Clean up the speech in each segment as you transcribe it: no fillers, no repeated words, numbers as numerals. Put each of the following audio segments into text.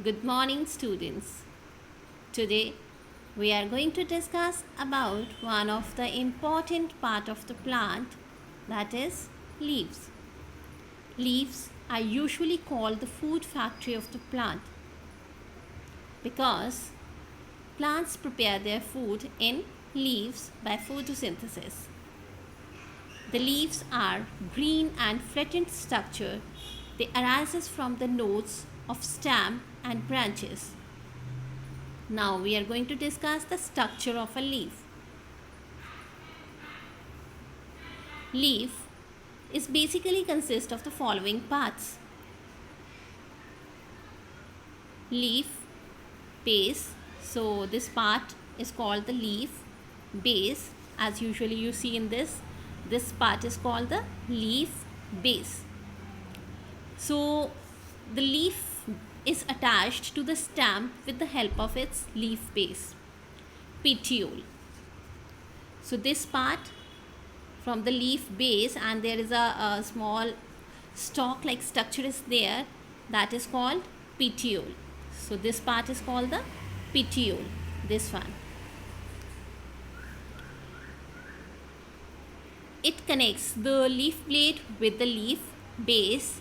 Good morning, students. Today we are going to discuss about one of the important part of the plant, that is leaves. Leaves are usually called the food factory of the plant because plants prepare their food in leaves by photosynthesis. The leaves are green and flattened structure. They arises from the nodes of stem and branches. Now we are going to discuss the structure of a leaf. Leaf is basically consist of the following parts: leaf, base. So this part is called the leaf base, as usually you see in this part is called the leaf base. So the leaf is attached to the stem with the help of its leaf base, petiole. So this part from the leaf base, and there is a small stalk like structure is there, that is called petiole. So this part is called the petiole, this one. It connects the leaf blade with the leaf base.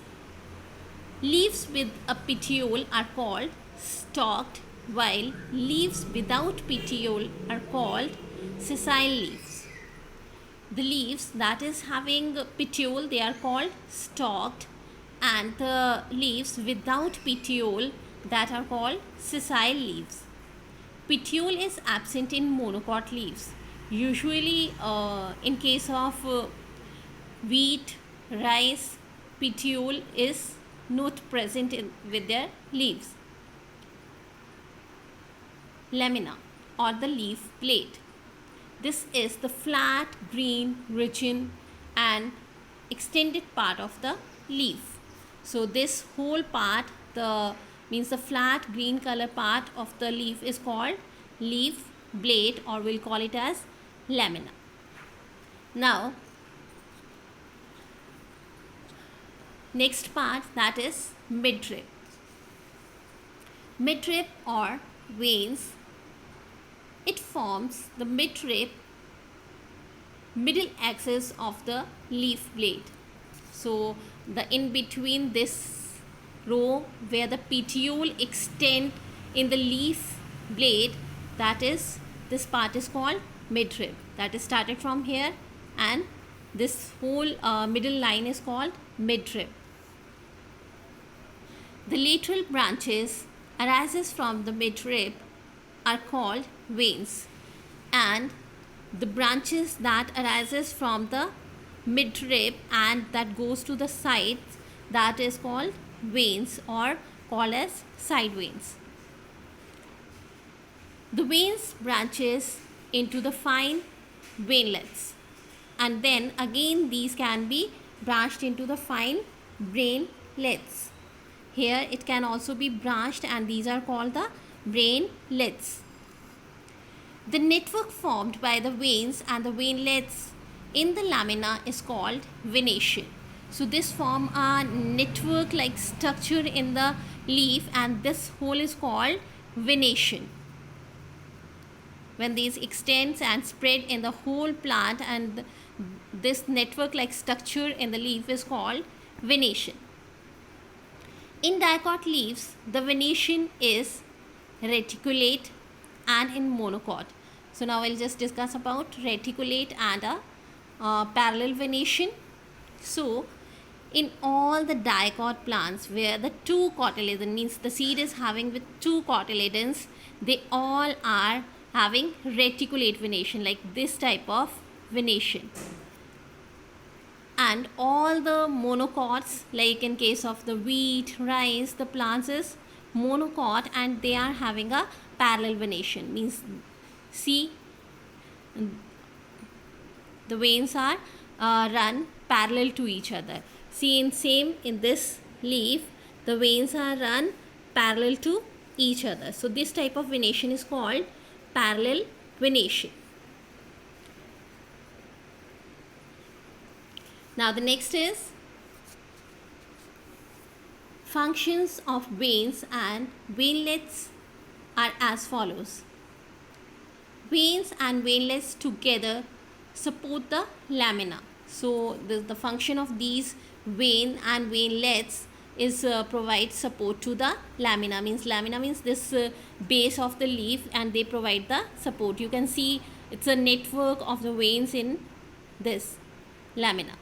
Leaves with a petiole are called stalked, while leaves without petiole are called sessile leaves. The leaves that is having petiole, they are called stalked, and the leaves without petiole, that are called sessile leaves. Petiole is absent in monocot leaves. Usually in case of wheat, rice, petiole is not present with their leaves. Lamina or the leaf blade. This is the flat, green, rigid and extended part of the leaf. So this whole part, the flat green color part of the leaf is called leaf blade, or we'll call it as lamina. Now next part, that is midrib. Midrib or veins, it forms the midrib, middle axis of the leaf blade. So the in between this row where the petiole extend in the leaf blade, that is, this part is called midrib. That is started from here, and this whole middle line is called midrib. The lateral branches arises from the midrib are called veins, and the branches that arises from the midrib and that goes to the sides, that is called veins, or called as side veins. The veins branches into the fine veinlets, and then again these can be branched into the fine brainlets. Here it can also be branched, and these are called the brainlets. The network formed by the veins and the veinlets in the lamina is called venation. So this form a network like structure in the leaf, and this whole is called venation. When these extends and spread in the whole plant, and this network like structure in the leaf is called venation. In dicot leaves, the venation is reticulate and in monocot. So now I'll just discuss about reticulate and a parallel venation. So in all the dicot plants where the two cotyledon, means the seed is having with two cotyledons, they all are having reticulate venation, like this type of venation. And all the monocots, like in case of the wheat, rice, the plants is monocot, and they are having a parallel venation, means see the veins are run parallel to each other. See, in this leaf, the veins are run parallel to each other. So this type of venation is called parallel venation. Now the next is functions of veins and veinlets are as follows. Veins and veinlets together support the lamina. So the function of these vein and veinlets is provide support to the lamina. Lamina means this base of the leaf, and they provide the support. You can see it's a network of the veins in this lamina.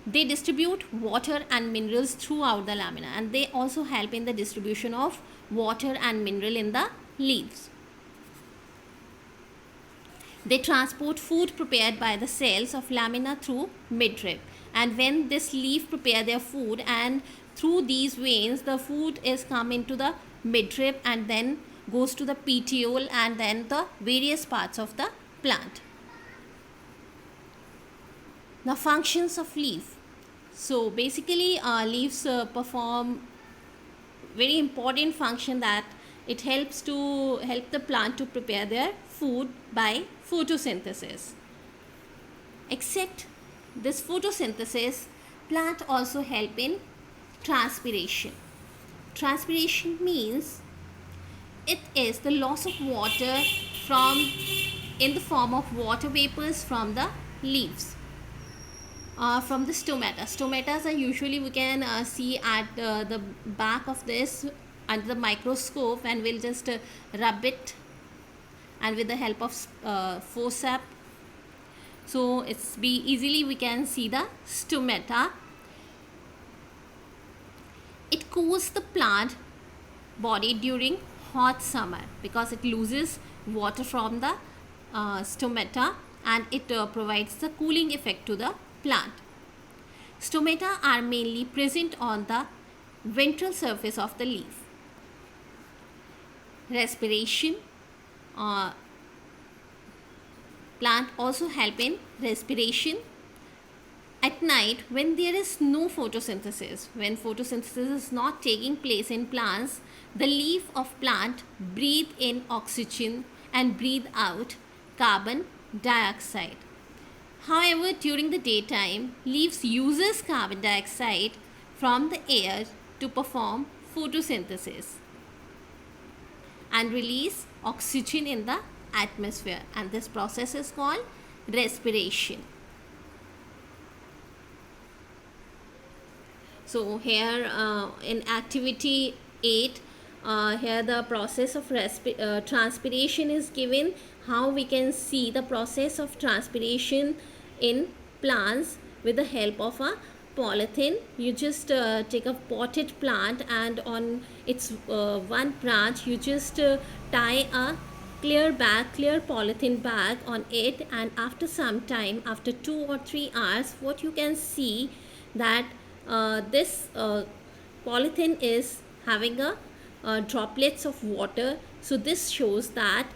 They distribute water and minerals throughout the lamina, and they also help in the distribution of water and mineral in the leaves. They transport food prepared by the cells of lamina through midrib, and when this leaf prepare their food, and through these veins the food is come into the midrib and then goes to the petiole and then the various parts of the plant. The functions of leaf. So basically leaves perform very important function, that it helps the plant to prepare their food by photosynthesis. Except this photosynthesis, plant also help in transpiration. Transpiration means it is the loss of water in the form of water vapors from the leaves. From the stomata. Stomatas are usually we can see at the back of this under the microscope, and we'll just rub it, and with the help of forceps, so it's be easily we can see the stomata. It cools the plant body during hot summer because it loses water from the stomata, and it provides the cooling effect to the plant. Stomata are mainly present on the ventral surface of the leaf. Respiration. Plant also help in respiration. At night, when there is no photosynthesis, when photosynthesis is not taking place in plants, the leaf of plant breathe in oxygen and breathe out carbon dioxide. However, during the daytime, leaves uses carbon dioxide from the air to perform photosynthesis and release oxygen in the atmosphere, and this process is called respiration. So here in activity 8, here the process of transpiration is given. How we can see the process of transpiration in plants with the help of a polythene. You just take a potted plant, and on its one branch you just tie a clear polythene bag on it, and after some time, after 2 or 3 hours, what you can see that this polythene is having a droplets of water. So this shows that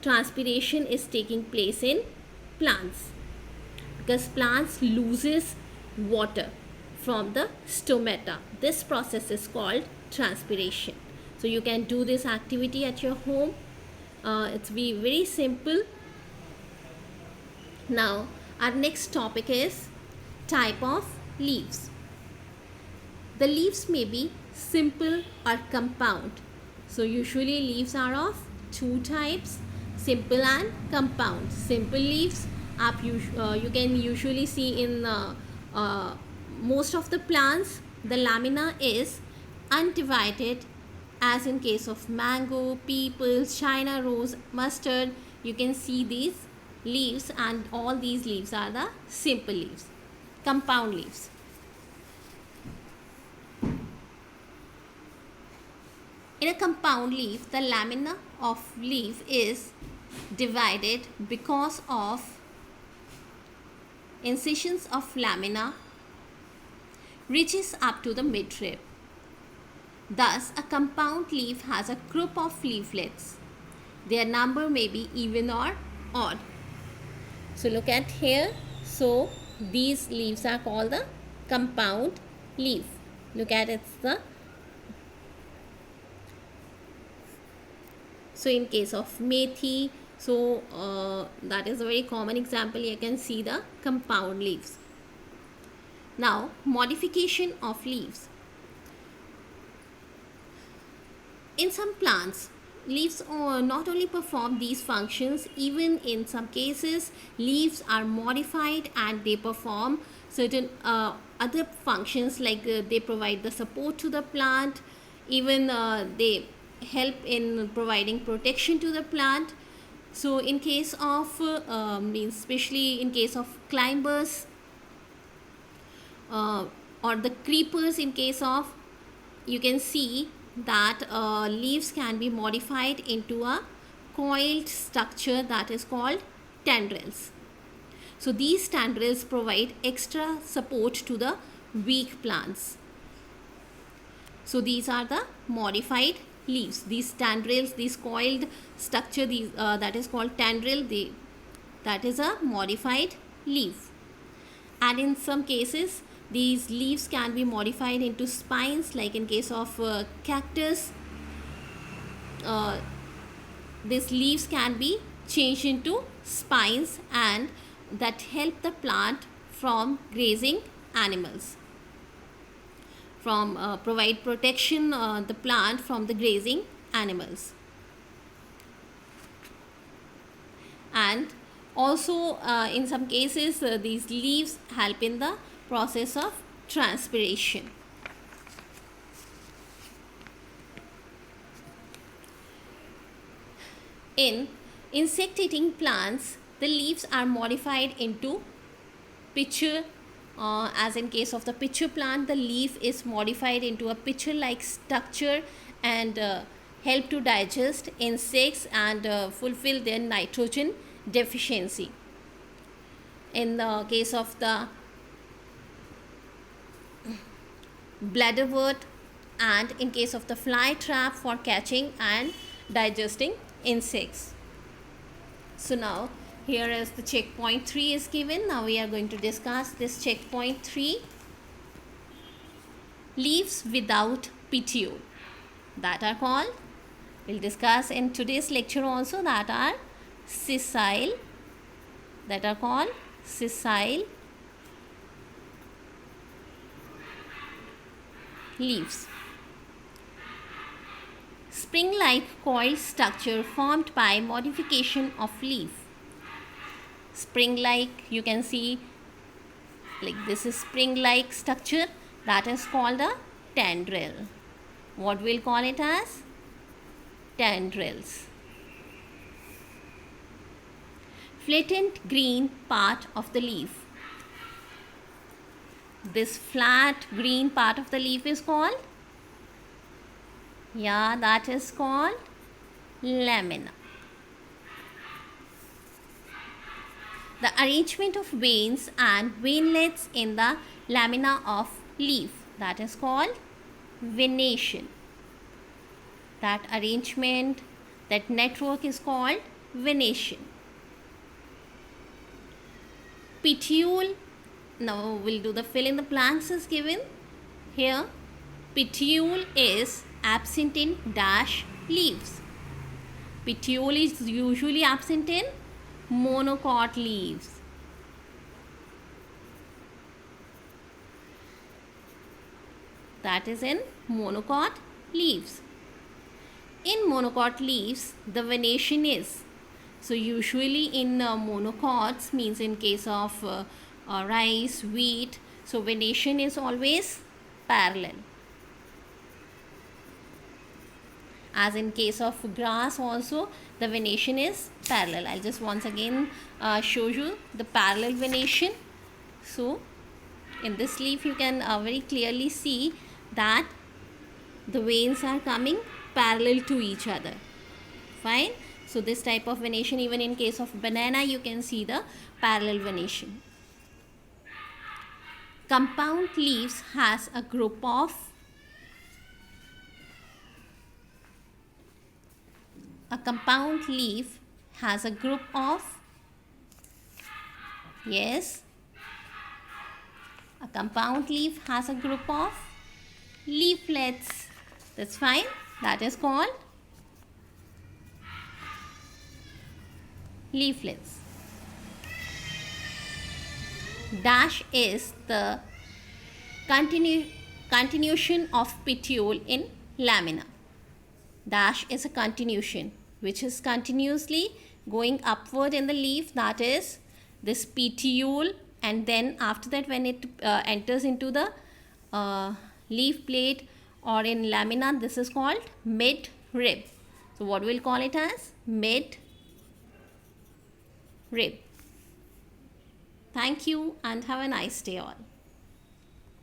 transpiration is taking place in plants, because plants loses water from the stomata. This process is called transpiration. So you can do this activity at your home. It's be very simple. Now our next topic is type of leaves. The leaves may be simple or compound. So usually leaves are of 2 types, simple and compound. Simple leaves you can usually see in most of the plants. The lamina is undivided, as in case of mango, peepals, China rose, mustard. You can see these leaves, and all these leaves are the simple leaves. Compound leaves. In a compound leaf, the lamina of leaf is divided because of incisions of lamina reaches up to the midrib. Thus, a compound leaf has a group of leaflets. Their number may be even or odd. So look at here. So these leaves are called the compound leaf. Look at it's the. So in case of methi, so that is a very common example. You can see the compound leaves. Now, modification of leaves. In some plants, leaves not only perform these functions, even in some cases, leaves are modified and they perform certain other functions, like they provide the support to the plant, even they help in providing protection to the plant. So, in case of, means especially in case of climbers, uh, or the creepers, in case of, you can see that leaves can be modified into a coiled structure that is called tendrils. So these tendrils provide extra support to the weak plants. So these are the modified leaves. These tendrils, these coiled structure, that is called tendril. That is a modified leaf. And in some cases, these leaves can be modified into spines, like in case of cactus. These leaves can be changed into spines, and that help the plant from grazing animals, from provide protection the plant from the grazing animals. And also in some cases, these leaves help in the process of transpiration. In insect eating plants, the leaves are modified into pitcher. As in case of the pitcher plant, the leaf is modified into a pitcher like structure, and help to digest insects and fulfill their nitrogen deficiency. In the case of the bladderwort, and in case of the fly trap, for catching and digesting insects. So now here is the checkpoint 3 is given. Now we are going to discuss this checkpoint 3. Leaves without petiole, that are called, we'll discuss in today's lecture also, that are sessile, that are called sessile leaves. Spring-like coiled structure formed by modification of leaf. Spring-like, you can see, like this is spring-like structure, that is called a tendril. What we'll call it as? Tendrils. Flattened green part of the leaf. This flat green part of the leaf is called, that is called lamina. The arrangement of veins and veinlets in the lamina of leaf, that is called venation. That arrangement, that network is called venation. Petiole, now we'll do the fill in the blanks is given here. Petiole is absent in dash leaves. Petiole is usually absent in monocot leaves. That is in monocot leaves. In monocot leaves, the venation is, so usually in monocots, means in case of rice, wheat, so venation is always parallel. As in case of grass also, the venation is parallel. I'll just once again show you the parallel venation. So in this leaf you can very clearly see that the veins are coming parallel to each other. Fine. So this type of venation, even in case of banana, you can see the parallel venation. Compound leaves has a group of a compound leaf has a group of, yes, a compound leaf has a group of leaflets. That's fine. That is called leaflets. Dash is the Continuation of petiole in lamina. Dash is a continuation which is continuously going upward in the leaf, that is this petiole, and then after that when it enters into the leaf plate or in lamina, this is called mid rib. So what we'll call it as mid rib. Thank you and have a nice day all.